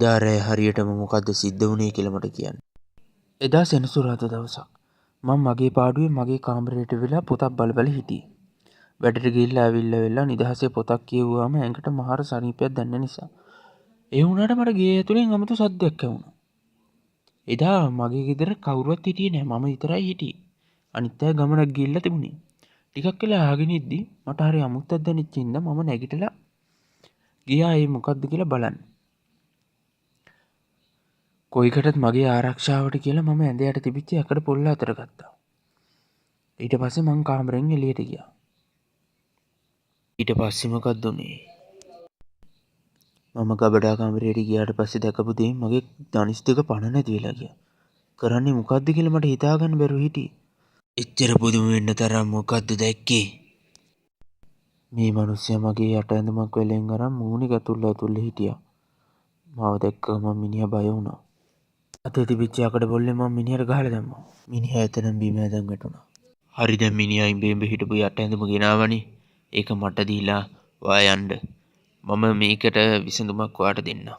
දාරෑ හරියටම මොකද්ද සිද්ධ වුණේ කියලා මට කියන්න. එදා සෙනසුරාදා දවසක්. මම මගේ පාඩුවේ මගේ කාමරයට වෙලා පොතක් බල බල හිටියේ. වැඩට ගිහිල්ලා ඇවිල්ලා වෙලා නිදහසේ පොතක් කියවුවාම ඇඟට මහර සනීපයක් දැනෙන නිසා. ඒ වුණාට මට ගේ ඇතුලෙන් 아무තු සද්දයක් ඇහුණා. එදා මගේ ගෙදර කවුරුවත් හිටියේ නෑ. මම විතරයි හිටියේ. අනිත් අය ගමනක් ගිහිල්ලා තිබුණේ. ටිකක් වෙලා ආගෙන ඉද්දි මට හරි අමුත්තක් දැනෙච්ච හින්දා මම නැගිටලා ගියා ඒ මොකද්ද කියලා බලන්න. කොයිකටත් මගේ ආරක්ෂාවට කියලා මම ඇඳ යට තිබිච්ච යකඩ පොල්ල අතර ගත්තා. ඊට පස්සේ මං කාමරෙන් එළියට ගියා. ඊට පස්සේ මොකක්ද උනේ? මම ගබඩා කාමරයට ගියාට පස්සේ දැකපු දේ මගේ ධනිස් දෙක පණ නැති වෙලා ගියා. කරන්නේ මොකද්ද කියලා මට හිතාගන්න බැරුව හිටියේ. එච්චර පුදුම වෙන්න තරම් මොකද්ද දැක්කේ? මේ මිනිස්සයා මගේ යට ඇඳුමක් වෙලෙන් අරන් මූණේ ගතුල්ල හිටියා. මාව දැක්කම මිනිහා බය වුණා. අතේ තිබිච්ච යකඩ පොල්ලෙන් මම මිනිහට ගහලා දැම්මා. මිනිහා එතනම බිම ඇදන් වැටුණා. හරි දැන් මිනිහා ඉඹ හිටපු යට ඇඳුම ගෙනාවනේ. ඒක මට දීලා ඔයා යන්න. මම මේකට විසඳුමක් ඔයාට දෙන්නම්.